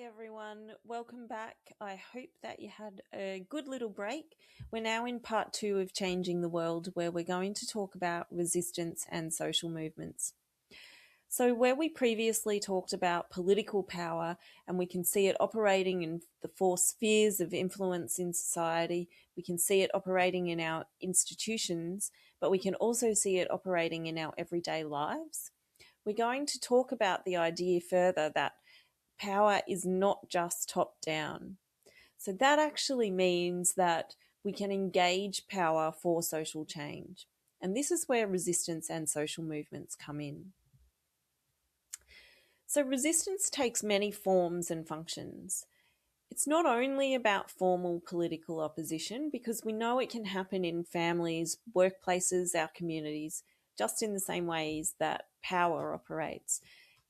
everyone, welcome back. I hope that you had a good little break. We're now in part two of Changing the World, where we're going to talk about resistance and social movements. So, where we previously talked about political power, and we can see it operating in the four spheres of influence in society, we can see it operating in our institutions, but we can also see it operating in our everyday lives. We're going to talk about the idea further that power is not just top down. So that actually means that we can engage power for social change. And this is where resistance and social movements come in. So resistance takes many forms and functions. It's not only about formal political opposition, because we know it can happen in families, workplaces, our communities, just in the same ways that power operates.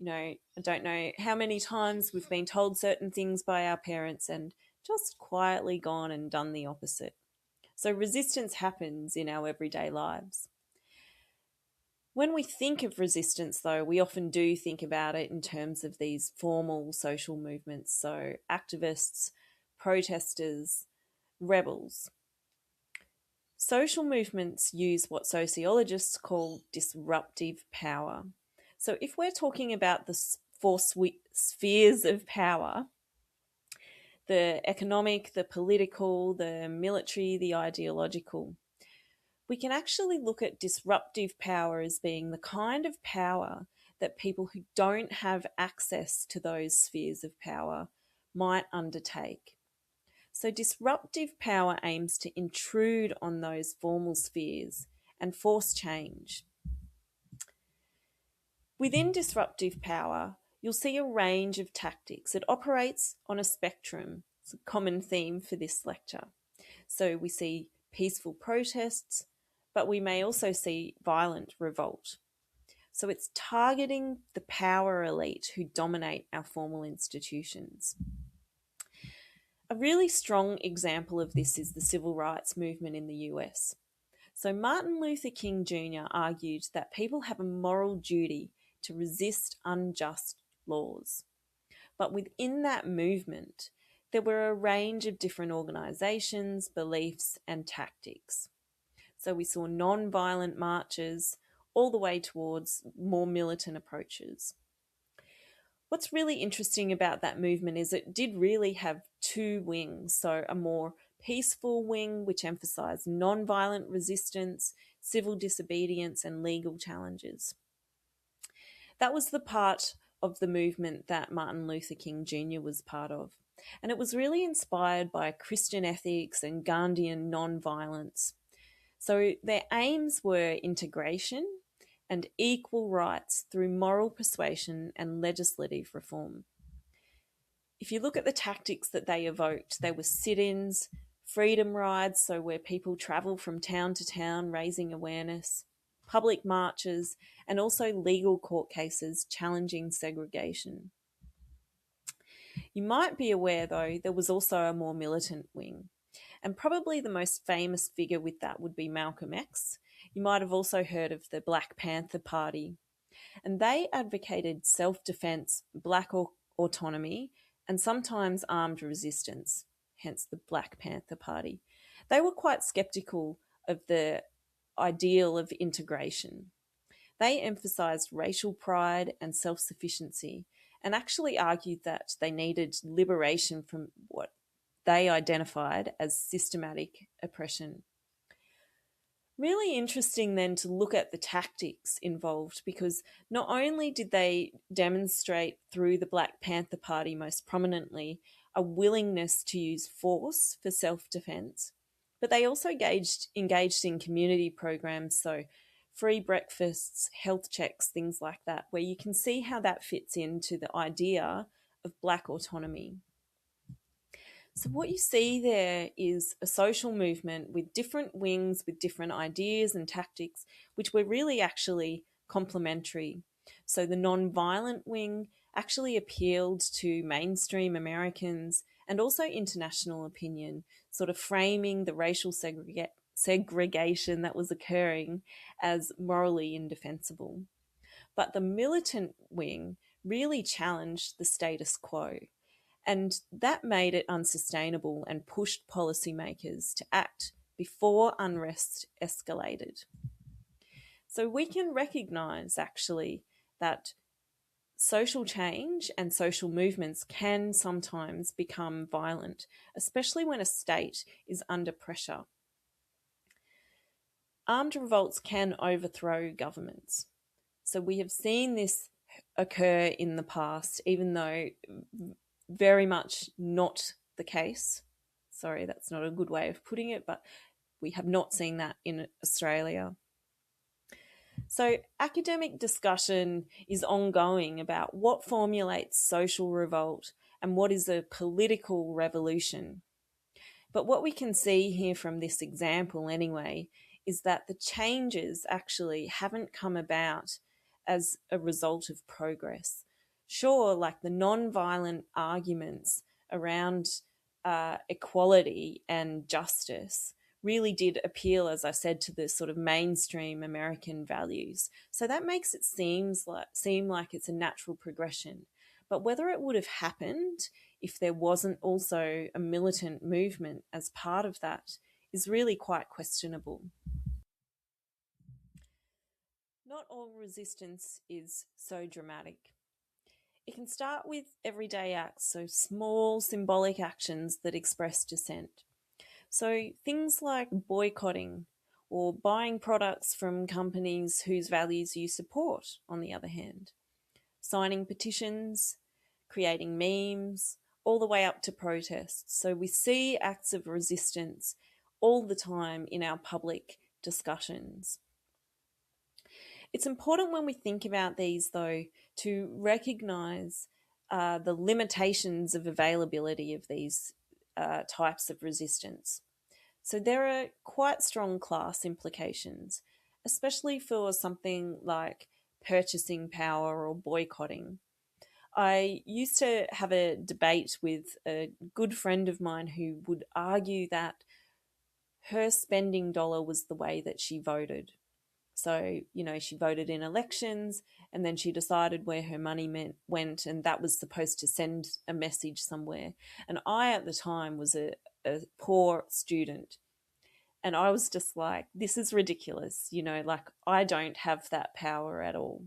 I don't know how many times we've been told certain things by our parents and just quietly gone and done the opposite. So resistance happens in our everyday lives. When we think of resistance, though, we often do think about it in terms of these formal social movements, so activists, protesters, rebels. Social movements use what sociologists call disruptive power. So if we're talking about the four spheres of power, the economic, the political, the military, the ideological, we can actually look at disruptive power as being the kind of power that people who don't have access to those spheres of power might undertake. So disruptive power aims to intrude on those formal spheres and force change. Within disruptive power, you'll see a range of tactics. It operates on a spectrum. It's a common theme for this lecture. So we see peaceful protests, but we may also see violent revolt. So it's targeting the power elite who dominate our formal institutions. A really strong example of this is the civil rights movement in the US. So Martin Luther King Jr. argued that people have a moral duty to resist unjust laws. But within that movement, there were a range of different organisations, beliefs, and tactics. So we saw non-violent marches all the way towards more militant approaches. What's really interesting about that movement is it did really have two wings. So a more peaceful wing, which emphasised non-violent resistance, civil disobedience, and legal challenges. That was the part of the movement that Martin Luther King Jr. was part of. And it was really inspired by Christian ethics and Gandhian non-violence. So their aims were integration and equal rights through moral persuasion and legislative reform. If you look at the tactics that they evoked, they were sit-ins, freedom rides, so where people travel from town to town raising awareness, public marches, and also legal court cases challenging segregation. You might be aware, though, there was also a more militant wing. And probably the most famous figure with that would be Malcolm X. You might have also heard of the Black Panther Party. And they advocated self-defense, black autonomy, and sometimes armed resistance, hence the Black Panther Party. They were quite skeptical of the ideal of integration. They emphasised racial pride and self-sufficiency and actually argued that they needed liberation from what they identified as systematic oppression. Really interesting then to look at the tactics involved, because not only did they demonstrate through the Black Panther Party most prominently a willingness to use force for self-defense, but they also engaged in community programs, so free breakfasts, health checks, things like that, where you can see how that fits into the idea of black autonomy. So what you see there is a social movement with different wings, with different ideas and tactics, which were really actually complementary. So the non-violent wing actually appealed to mainstream Americans and also international opinion, sort of framing the racial segregation that was occurring as morally indefensible. But the militant wing really challenged the status quo. And that made it unsustainable and pushed policymakers to act before unrest escalated. So we can recognize actually that social change and social movements can sometimes become violent, especially when a state is under pressure. Armed revolts can overthrow governments. So we have seen this occur in the past, even though very much not the case. Sorry, that's not a good way of putting it, but we have not seen that in Australia. So, academic discussion is ongoing about what formulates social revolt and what is a political revolution. But what we can see here from this example, anyway, is that the changes actually haven't come about as a result of progress. Sure, like the non-violent arguments around equality and justice really did appeal, as I said, to the sort of mainstream American values. So that makes it seem like it's a natural progression. But whether it would have happened if there wasn't also a militant movement as part of that is really quite questionable. Not all resistance is so dramatic. It can start with everyday acts, so small symbolic actions that express dissent. So things like boycotting or buying products from companies whose values you support, on the other hand, signing petitions, creating memes, all the way up to protests. So we see acts of resistance all the time in our public discussions. It's important when we think about these, though, to recognise the limitations of availability of these types of resistance. So there are quite strong class implications, especially for something like purchasing power or boycotting. I used to have a debate with a good friend of mine who would argue that her spending dollar was the way that she voted. So, she voted in elections and then she decided where her money went, and that was supposed to send a message somewhere. And I, at the time, was a poor student. And I was just like, this is ridiculous. Like, I don't have that power at all.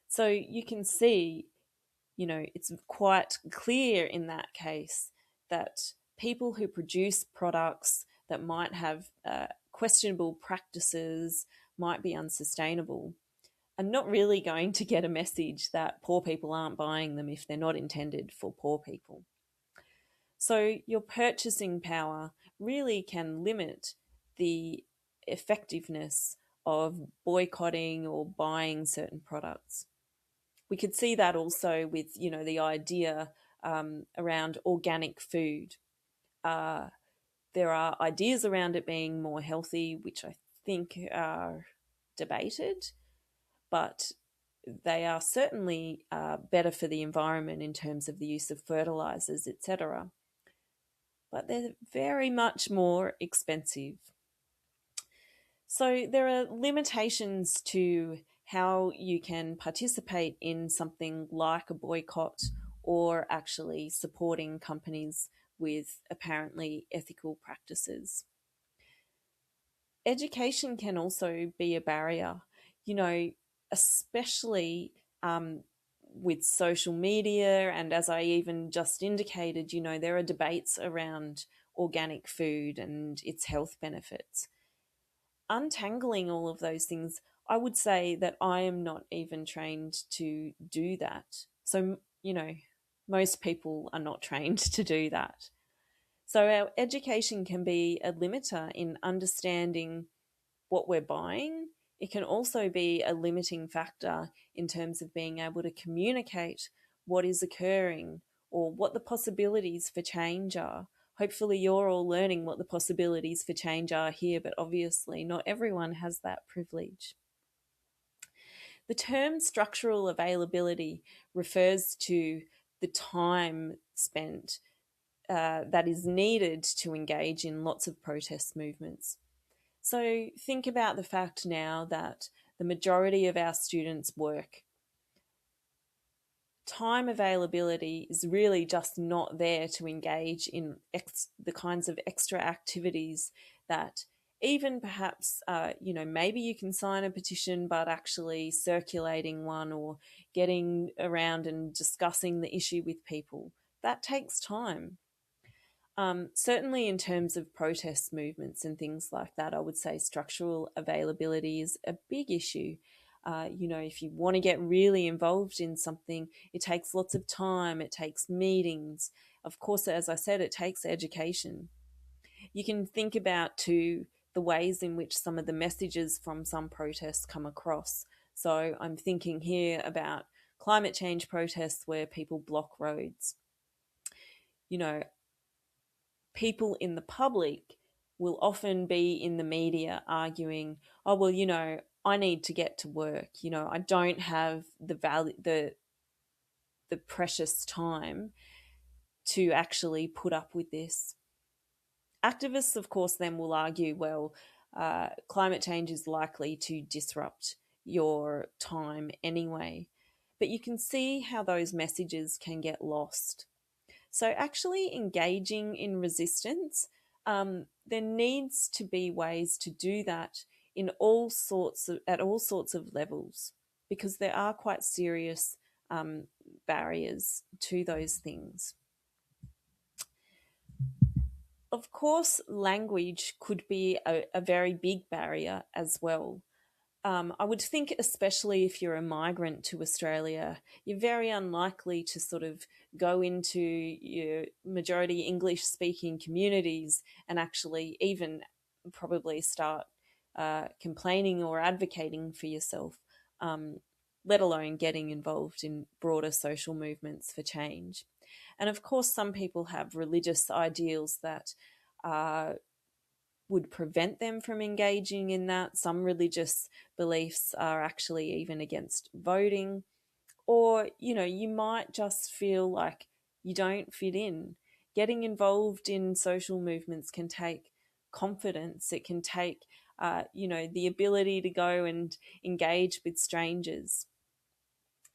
So you can see, it's quite clear in that case that people who produce products that might have questionable practices, might be unsustainable, are not really going to get a message that poor people aren't buying them if they're not intended for poor people. So your purchasing power really can limit the effectiveness of boycotting or buying certain products. We could see that also with, the idea around organic food. There are ideas around it being more healthy, which I think are debated, but they are certainly better for the environment in terms of the use of fertilizers, etc. But they're very much more expensive. So there are limitations to how you can participate in something like a boycott or actually supporting companies with apparently ethical practices. Education can also be a barrier, especially with social media. And as I even just indicated, there are debates around organic food and its health benefits. Untangling all of those things, I would say that I am not even trained to do that. So, most people are not trained to do that. So our education can be a limiter in understanding what we're buying. It can also be a limiting factor in terms of being able to communicate what is occurring or what the possibilities for change are. Hopefully you're all learning what the possibilities for change are here, but obviously not everyone has that privilege. The term structural availability refers to the time spent that is needed to engage in lots of protest movements. So think about the fact now that the majority of our students work. time availability is really just not there to engage in the kinds of extra activities that even perhaps, maybe you can sign a petition, but actually circulating one or getting around and discussing the issue with people, that takes time. Certainly, in terms of protest movements and things like that, I would say structural availability is a big issue. If you want to get really involved in something, it takes lots of time, it takes meetings. Of course, as I said, it takes education. You can think about too the ways in which some of the messages from some protests come across. So I'm thinking here about climate change protests where people block roads. You know, people in the public will often be in the media arguing, oh, well, I need to get to work. I don't have the precious time to actually put up with this. Activists, of course, then will argue, well, climate change is likely to disrupt your time anyway. But you can see how those messages can get lost. So, actually engaging in resistance, there needs to be ways to do that at all sorts of levels, because there are quite serious barriers to those things. Of course, language could be a very big barrier as well. I would think, especially if you're a migrant to Australia, you're very unlikely to sort of go into your majority English speaking communities and actually even probably start complaining or advocating for yourself, um, let alone getting involved in broader social movements for change. And of course, some people have religious ideals that uh, would prevent them from engaging in that. Some religious beliefs are actually even against voting. Or, you might just feel like you don't fit in. Getting involved in social movements can take confidence. It can take, the ability to go and engage with strangers.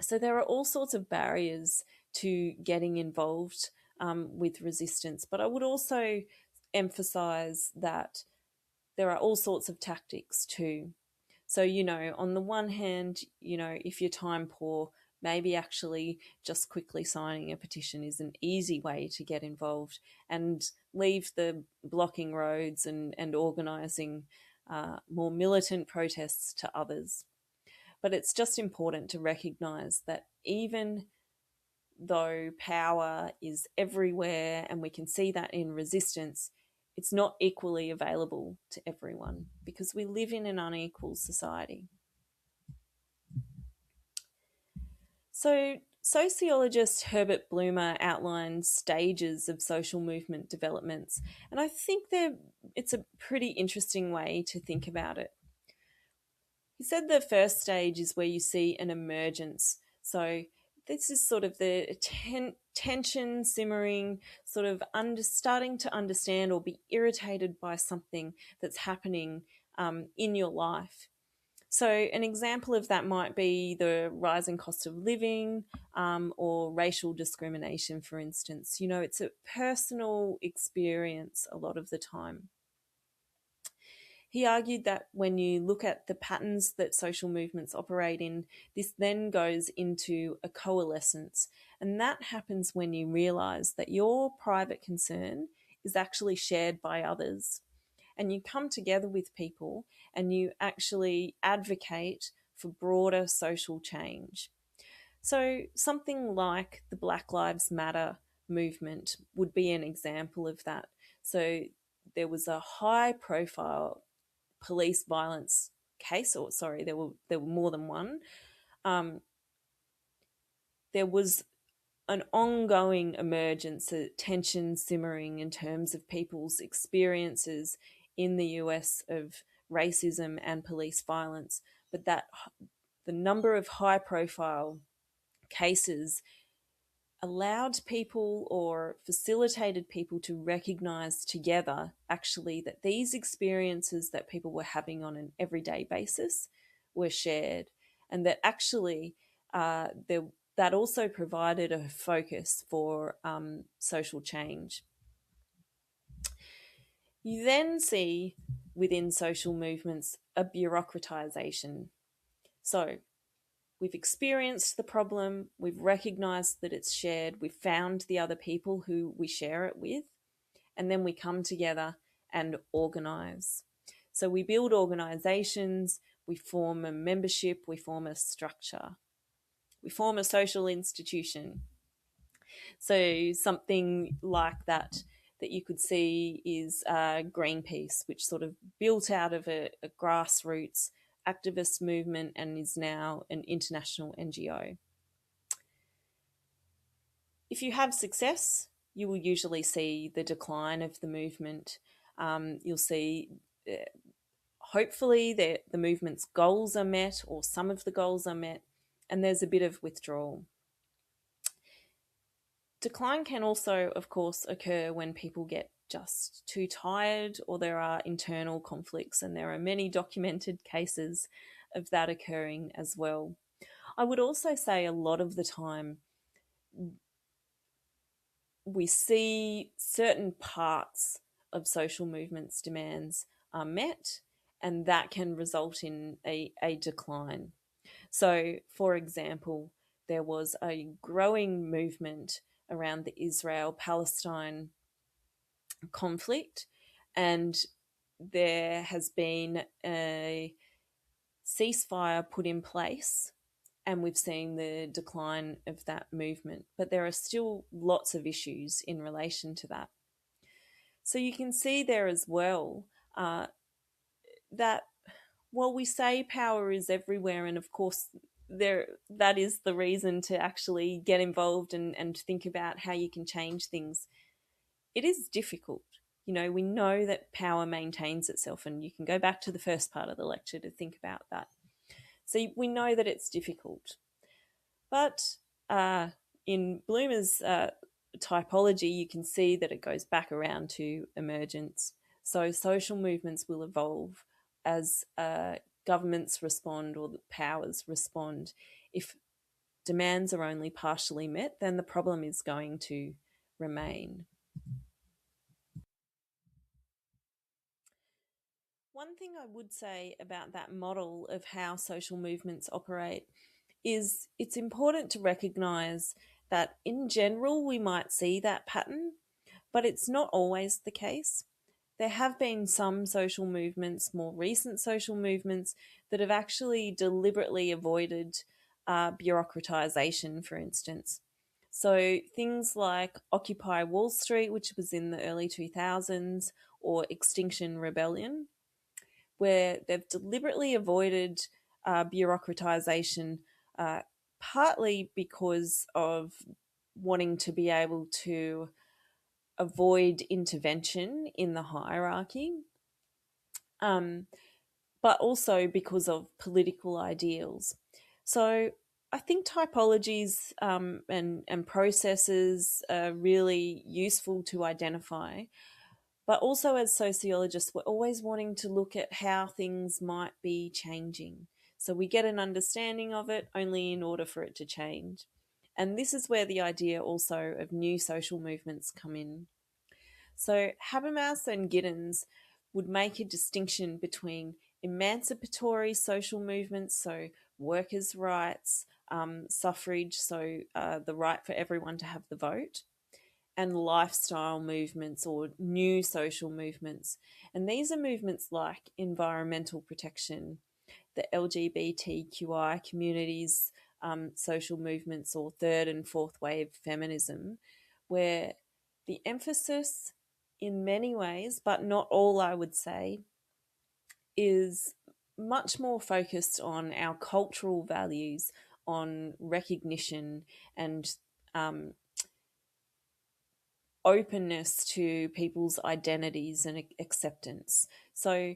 So there are all sorts of barriers to getting involved with resistance. But I would also emphasize that there are all sorts of tactics too. So, on the one hand, if you're time poor, maybe actually just quickly signing a petition is an easy way to get involved and leave the blocking roads and organising more militant protests to others. But it's just important to recognise that even though power is everywhere and we can see that in resistance, it's not equally available to everyone because we live in an unequal society. So, sociologist Herbert Blumer outlines stages of social movement developments, and I think it's a pretty interesting way to think about it. He said the first stage is where you see an emergence. So this is sort of the tension simmering, sort of starting to understand or be irritated by something that's happening in your life. So an example of that might be the rising cost of living or racial discrimination, for instance. It's a personal experience a lot of the time. He argued that when you look at the patterns that social movements operate in, this then goes into a coalescence. And that happens when you realize that your private concern is actually shared by others. And you come together with people and you actually advocate for broader social change. So, something like the Black Lives Matter movement would be an example of that. So, there was a high profile police violence case, or sorry, there were more than one. There was an ongoing emergence, a tension simmering in terms of people's experiences in the US of racism and police violence, but that the number of high profile cases allowed people or facilitated people to recognize together actually that these experiences that people were having on an everyday basis were shared, and that actually that also provided a focus for social change. You then see within social movements a bureaucratization. So we've experienced the problem, we've recognized that it's shared, we've found the other people who we share it with, and then we come together and organize. So we build organizations, we form a membership, we form a structure, we form a social institution. So something like that you could see is Greenpeace, which sort of built out of a grassroots activist movement and is now an international NGO. If you have success, you will usually see the decline of the movement. You'll see, hopefully, the movement's goals are met or some of the goals are met, and there's a bit of withdrawal. Decline can also, of course, occur when people get just too tired or there are internal conflicts, and there are many documented cases of that occurring as well. I would also say a lot of the time we see certain parts of social movements' demands are met, and that can result in a decline. So, for example, there was a growing movement around the Israel Palestine conflict, and there has been a ceasefire put in place, and we've seen the decline of that movement. But there are still lots of issues in relation to that. So you can see there as well that while we say power is everywhere, and of course that is the reason to actually get involved and think about how you can change things, it is difficult. We know that power maintains itself, and you can go back to the first part of the lecture to think about that. So we know that it's difficult. But in Bloomer's typology, you can see that it goes back around to emergence. So social movements will evolve as governments respond or the powers respond. If demands are only partially met, then the problem is going to remain. One thing I would say about that model of how social movements operate is it's important to recognise that in general we might see that pattern, but it's not always the case. There have been some social movements, more recent social movements, that have actually deliberately avoided bureaucratisation, for instance. So things like Occupy Wall Street, which was in the early 2000s, or Extinction Rebellion, where they've deliberately avoided bureaucratisation, partly because of wanting to be able to avoid intervention in the hierarchy, but also because of political ideals. So I think typologies and processes are really useful to identify. But also, as sociologists, we're always wanting to look at how things might be changing. So we get an understanding of it only in order for it to change. And this is where the idea also of new social movements come in. So Habermas and Giddens would make a distinction between emancipatory social movements, so workers' rights, suffrage, so the right for everyone to have the vote, and lifestyle movements or new social movements. And these are movements like environmental protection, the LGBTQI communities, social movements, or third and fourth wave feminism, where the emphasis in many ways, but not all, I would say, is much more focused on our cultural values, on recognition and openness to people's identities and acceptance. So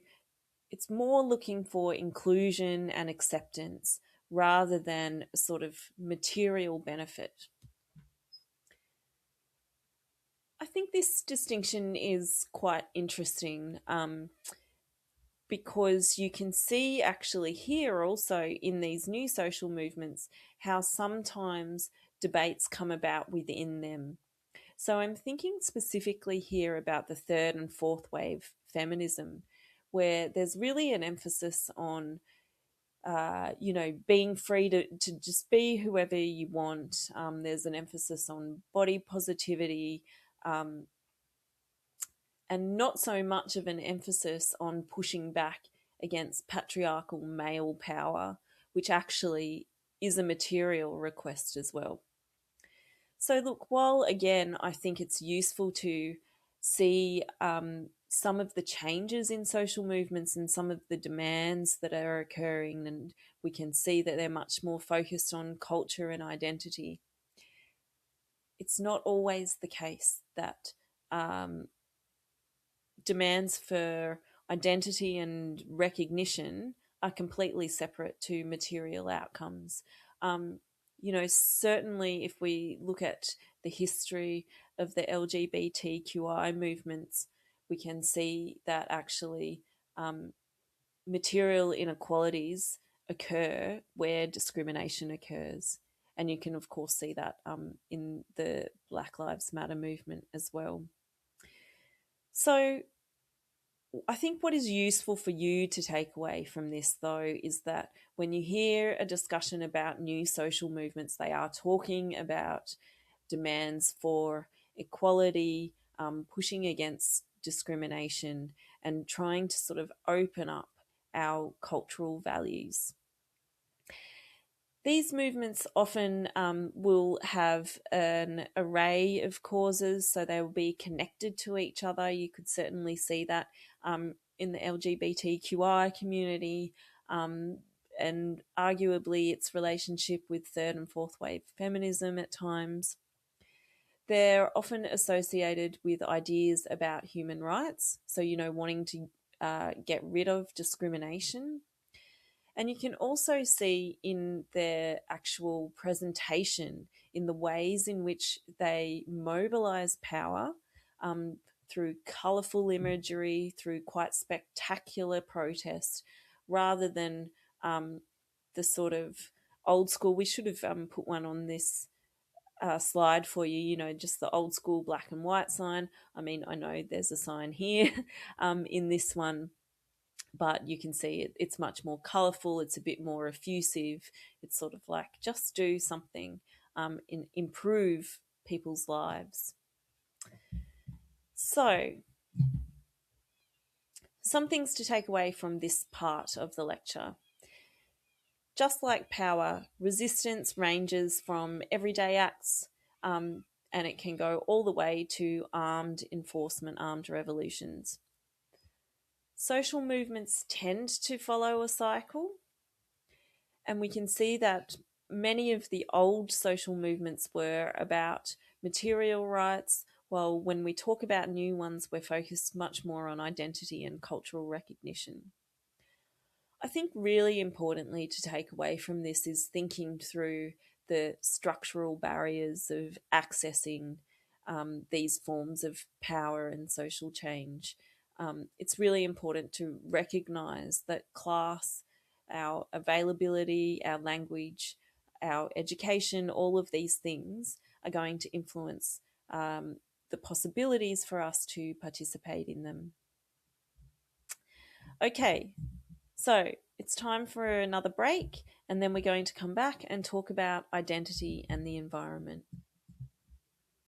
it's more looking for inclusion and acceptance rather than a sort of material benefit. I think this distinction is quite interesting because you can see actually here also in these new social movements how sometimes debates come about within them. So I'm thinking specifically here about the third and fourth wave feminism, where there's really an emphasis on, being free to just be whoever you want. There's an emphasis on body positivity, um, and not so much of an emphasis on pushing back against patriarchal male power, which actually is a material request as well. So, look, while again, I think it's useful to see some of the changes in social movements and some of the demands that are occurring, and we can see that they're much more focused on culture and identity, it's not always the case that um, demands for identity and recognition are completely separate to material outcomes. Um, certainly if we look at the history of the LGBTQI movements, we can see that actually material inequalities occur where discrimination occurs. And you can, of course, see that in the Black Lives Matter movement as well. So, I think what is useful for you to take away from this, though, is that when you hear a discussion about new social movements, they are talking about demands for equality, pushing against discrimination, and trying to sort of open up our cultural values. These movements often will have an array of causes, so they will be connected to each other. You could certainly see that in the LGBTQI community, and arguably its relationship with third and fourth wave feminism at times. They're often associated with ideas about human rights, so, wanting to get rid of discrimination. And you can also see in their actual presentation, in the ways in which they mobilize power through colourful imagery, through quite spectacular protest, rather than the sort of old school. We should have put one on this slide for you, just the old school black and white sign. I mean, I know there's a sign here in this one, but you can see it's much more colourful, it's a bit more effusive. It's sort of like just do something, improve people's lives. So, some things to take away from this part of the lecture. Just like power, resistance ranges from everyday acts, and it can go all the way to armed enforcement, armed revolutions. Social movements tend to follow a cycle, and we can see that many of the old social movements were about material rights, while when we talk about new ones, we're focused much more on identity and cultural recognition. I think really importantly to take away from this is thinking through the structural barriers of accessing these forms of power and social change. It's really important to recognise that class, our availability, our language, our education, all of these things are going to influence the possibilities for us to participate in them. Okay, so it's time for another break, and then we're going to come back and talk about identity and the environment.